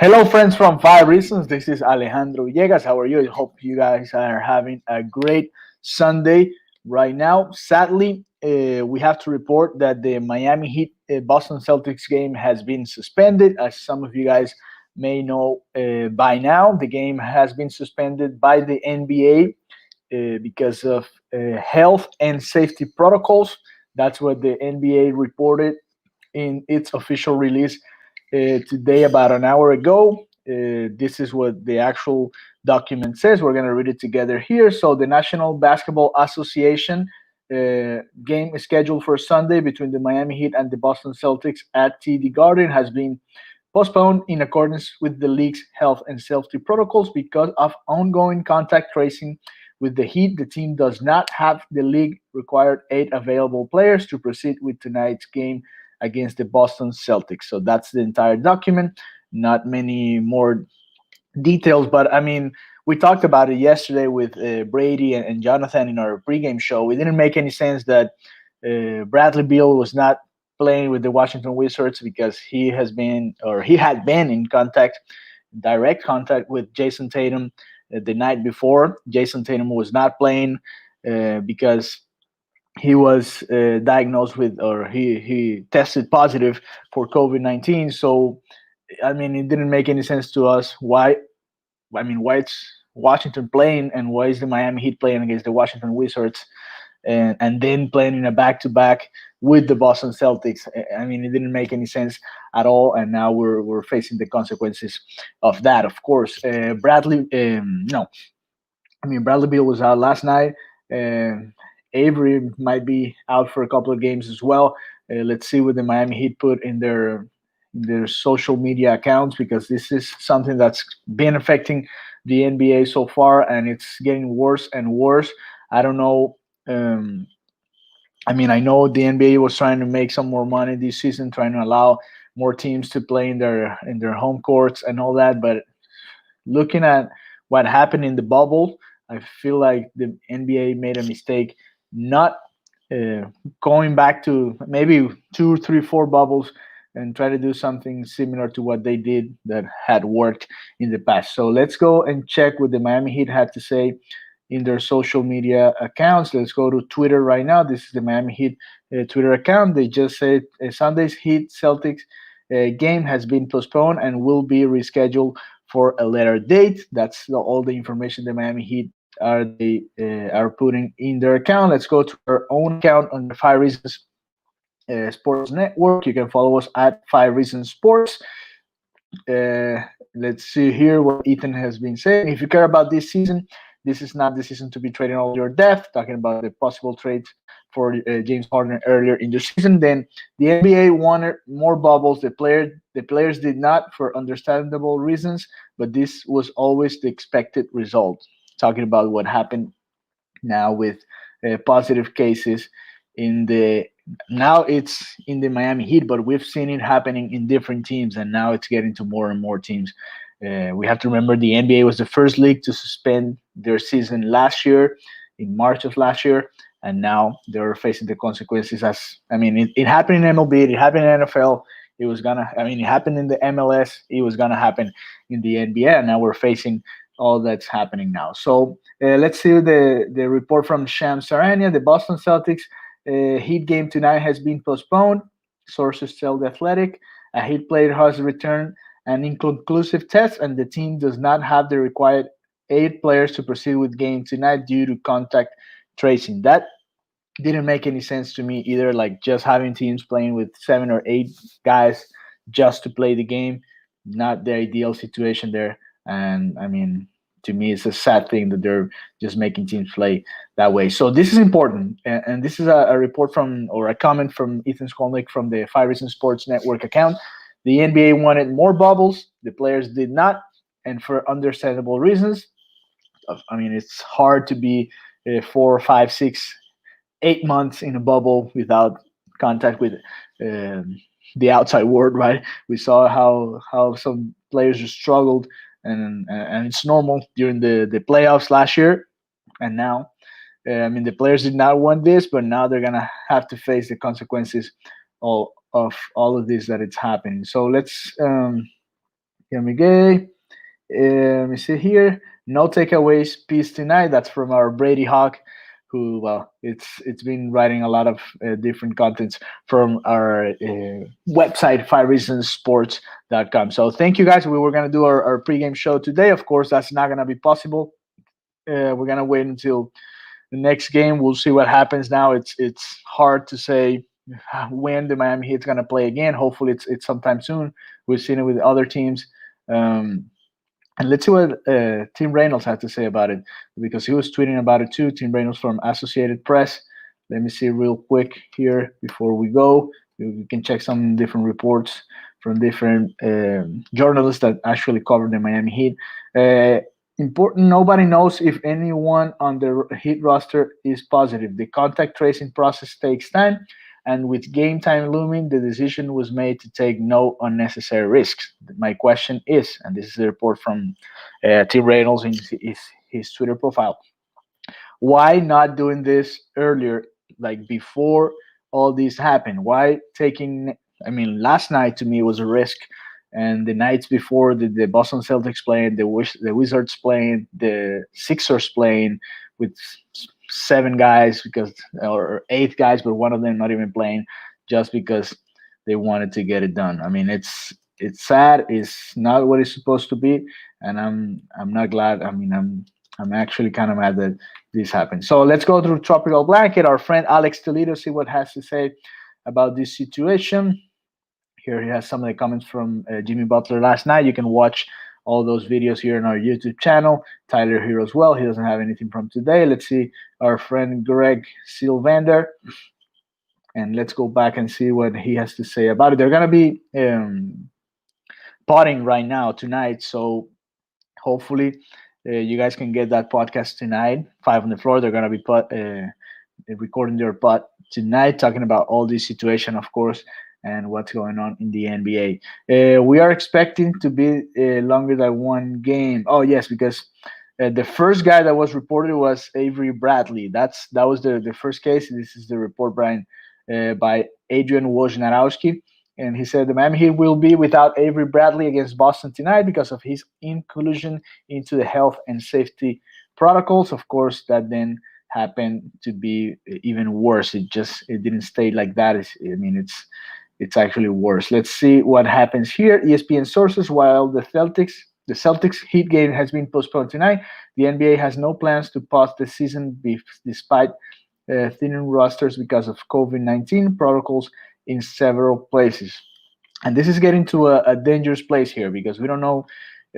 Hello, friends from Five Reasons. This is Alejandro Villegas. How are you? I hope you guys are having a great Sunday right now. Sadly, we have to report that the Miami Heat Boston Celtics game has been suspended. As some of you guys may know by now, the game has been suspended by the NBA because of health and safety protocols. That's what the NBA reported in its official release today, about an hour ago. This is what the actual document says. We're going to read it together here. So, the National Basketball Association game scheduled for Sunday between the Miami Heat and the Boston Celtics at TD Garden has been postponed in accordance with the league's health and safety protocols because of ongoing contact tracing with the Heat. The team does not have the league required 8 available players to proceed with tonight's game against the Boston Celtics. So that's the entire document. Not many more details, but I mean, we talked about it yesterday with Brady and Jonathan in our pregame show. It didn't make any sense that Bradley Beal was not playing with the Washington Wizards because he had been in direct contact with Jason Tatum the night before. Jason Tatum was not playing because he was diagnosed with, or he tested positive for COVID-19. So, I mean, it didn't make any sense to us why it's Washington playing and why is the Miami Heat playing against the Washington Wizards and then playing in a back to back with the Boston Celtics. I mean, it didn't make any sense at all, and now we're facing the consequences of that. Of course, no, I mean, Bradley Beal was out last night. Avery might be out for a couple of games as well. Let's see what the Miami Heat put in their social media accounts, because this is something that's been affecting the NBA so far, and it's getting worse and worse. I don't know. I mean, I know the NBA was trying to make some more money this season, trying to allow more teams to play in their home courts and all that, but looking at what happened in the bubble, I feel like the NBA made a mistake not uh, going back to maybe two, three, four bubbles and try to do something similar to what they did that had worked in the past. So let's go and check what the Miami Heat had to say in their social media accounts. Let's go to Twitter right now. This is the Miami Heat Twitter account. They just said Sunday's Heat Celtics game has been postponed and will be rescheduled for a later date. That's all the information the Miami Heat are putting in their account. Let's go to our own account on the Five Reasons Sports Network. You can follow us at Five Reasons Sports. Uh, let's see here what Ethan has been saying. If you care about this season, this is not the season to be trading all your depth. Talking about the possible trades for James Harden earlier in the season. Then the NBA wanted more bubbles. The players did not, for understandable reasons, but this was always the expected result. Talking about what happened now with positive cases in the now it's in the Miami Heat, but we've seen it happening in different teams, and now it's getting to more and more teams. We have to remember the NBA was the first league to suspend their season last year, in March of last year, and now they're facing the consequences. As I mean, it happened in MLB, it happened in NFL. It happened in the MLS. It was gonna happen in the NBA, and now we're facing all that's happening now. So let's see the report from Shams Sarania. The Boston Celtics Heat game tonight has been postponed. Sources tell The Athletic. A Heat player has returned an inconclusive test, and the team does not have the required 8 players to proceed with game tonight due to contact tracing. That didn't make any sense to me either. Like, just having teams playing with 7 or 8 guys just to play the game, not the ideal situation there. And I mean, to me, it's a sad thing that they're just making teams play that way. So this is important, and this is a report from, or a comment from Ethan Skolnick from the Five Reasons Sports Network account. The NBA wanted more bubbles. The players did not, and for understandable reasons. I mean, it's hard to be 4, 5, 6, 8 months in a bubble without contact with the outside world, right? We saw how some players just struggled, and it's normal during the playoffs last year, and now. I mean, the players did not want this, but now they're gonna have to face the consequences of all of this that it's happening. So let's Here Miguel. Let me see here. No takeaways piece tonight. That's from our Brady Hawk, who it's been writing a lot of different contents from our website fivereasonssports.com. So thank you guys. We were gonna do our pregame show today. Of course, that's not gonna be possible. We're gonna wait until the next game. We'll see what happens. Now it's hard to say when the Miami Heat's gonna play again. Hopefully, it's sometime soon. We've seen it with other teams. Um, and let's see what Tim Reynolds had to say about it because he was tweeting about it too. Tim Reynolds from Associated Press. Let me see real quick here before we go. We can check some different reports from different journalists that actually covered the Miami Heat. Important, nobody knows if anyone on the Heat roster is positive. The contact tracing process takes time, and with game time looming, the decision was made to take no unnecessary risks. My question is, and this is the report from Tim Reynolds in his Twitter profile, why not doing this earlier, like before all this happened? Why taking? I mean, last night to me was a risk, and the nights before the Boston Celtics playing, the Wizards playing, the Sixers playing with seven guys because or eight guys, but one of them not even playing, just because they wanted to get it done. I mean, it's sad. It's not what it's supposed to be, and I'm not glad. I mean, I'm actually kind of mad that this happened. So let's go through Tropical Blanket. Our friend Alex Toledo, see what has to say about this situation. Here he has some of the comments from Jimmy Butler last night. You can watch all those videos here on our YouTube channel. Tyler here as well. He doesn't have anything from today. Let's see our friend Greg Sylvander. And let's go back and see what he has to say about it. They're going to be potting right now tonight. So hopefully you guys can get that podcast tonight. Five on the floor. They're going to be recording their pod tonight, talking about all this situation, of course, and what's going on in the NBA. We are expecting to be longer than one game. Oh yes, because the first guy that was reported was Avery Bradley. That was the first case. This is the report, Brian, by Adrian Wojnarowski. And he said the Miami Heat will be without Avery Bradley against Boston tonight because of his inclusion into the health and safety protocols. Of course, that then happened to be even worse. It didn't stay like that. It's actually worse. Let's see what happens here. ESPN sources: while the Celtics Heat game has been postponed tonight, the NBA has no plans to pause the season despite thinning rosters because of COVID-19 protocols in several places. And this is getting to a dangerous place here because we don't know.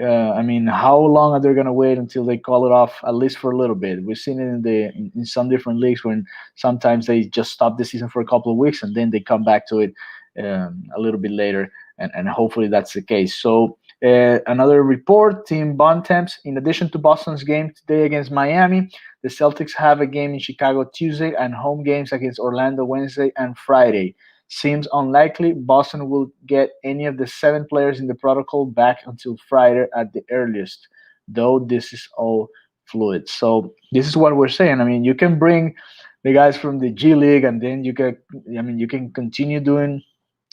I mean, how long are they going to wait until they call it off? At least for a little bit. We've seen it in some different leagues when sometimes they just stop the season for a couple of weeks and then they come back to it a little bit later. And hopefully that's the case. So another report: Team Bontemps. In addition to Boston's game today against Miami, the Celtics have a game in Chicago Tuesday and home games against Orlando Wednesday and Friday. Seems unlikely Boston will get any of the seven players in the protocol back until Friday at the earliest, though this is all fluid. So this is what we're saying. I mean, you can bring the guys from the G League, and then you can continue doing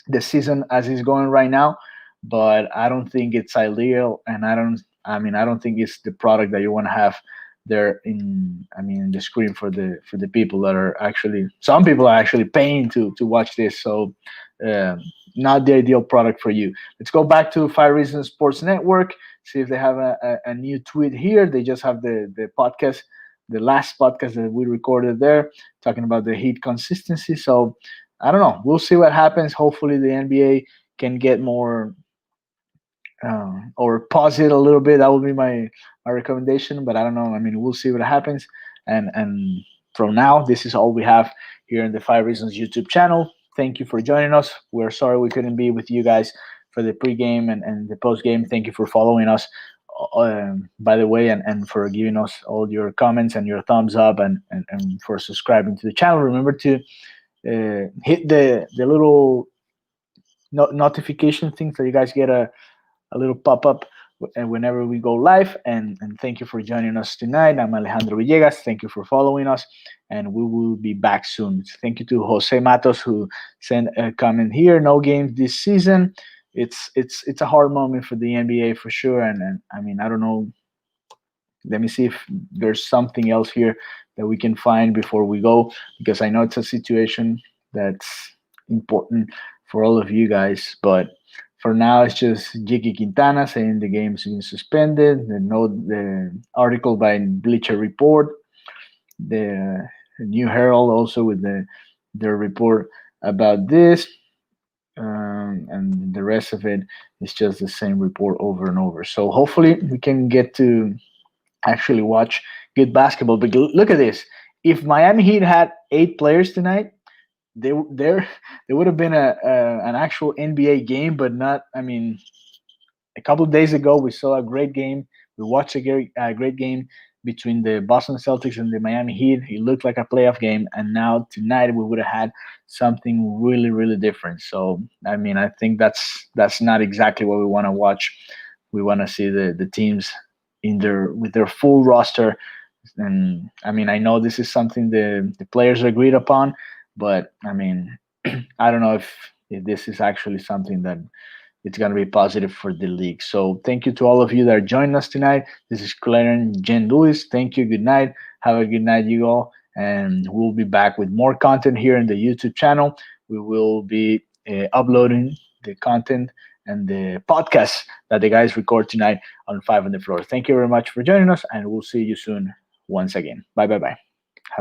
the season as it's going right now, but I don't think it's ideal, and I don't think it's the product that you want to have there in the screen for the people that are actually, some people are actually paying to watch this. So um, not the ideal product for you. Let's go back to Five Reasons Sports Network, see if they have a new tweet here. They just have the podcast, the last podcast that we recorded there, talking about the Heat consistency. So I don't know. We'll see what happens. Hopefully the NBA can get more or pause it a little bit. That would be my recommendation. But I don't know. I mean, we'll see what happens. And from now, this is all we have here in the Five Reasons YouTube channel. Thank you for joining us. We're sorry we couldn't be with you guys for the pregame and the postgame. Thank you for following us, by the way, and for giving us all your comments and your thumbs up and for subscribing to the channel. Remember to hit the little notification thing so you guys get a little pop-up and whenever we go live. And thank you for joining us tonight. I'm Alejandro Villegas. Thank you for following us, and we will be back soon. Thank you to Jose Matos, who sent a comment here: no games this season. it's a hard moment for the NBA for sure. And I mean, I don't know. Let me see if there's something else here that we can find before we go, because I know it's a situation that's important for all of you guys. But for now, it's just Jiki Quintana saying the game's been suspended. The article by Bleacher Report, the New Herald also with their report about this, and the rest of it is just the same report over and over. So hopefully we can get to actually watch good basketball. But look at this: if Miami Heat had 8 players tonight, there would have been an actual NBA game, but not. I mean, a couple of days ago we saw a great game. We watched a great game between the Boston Celtics and the Miami Heat. It looked like a playoff game, and now tonight we would have had something really really different. So I mean, I think that's not exactly what we want to watch. We want to see the teams in their with their full roster. And I mean, I know this is something the players agreed upon, but I mean, I don't know if this is actually something that it's going to be positive for the league. So thank you to all of you that are joining us tonight. This is Clarence Jen Lewis. Thank you. Good night. Have a good night, you all. And we'll be back with more content here in the YouTube channel. We will be uploading the content and the podcast that the guys record tonight on Five on the Floor. Thank you very much for joining us, and we'll see you soon once again. Bye, bye, bye.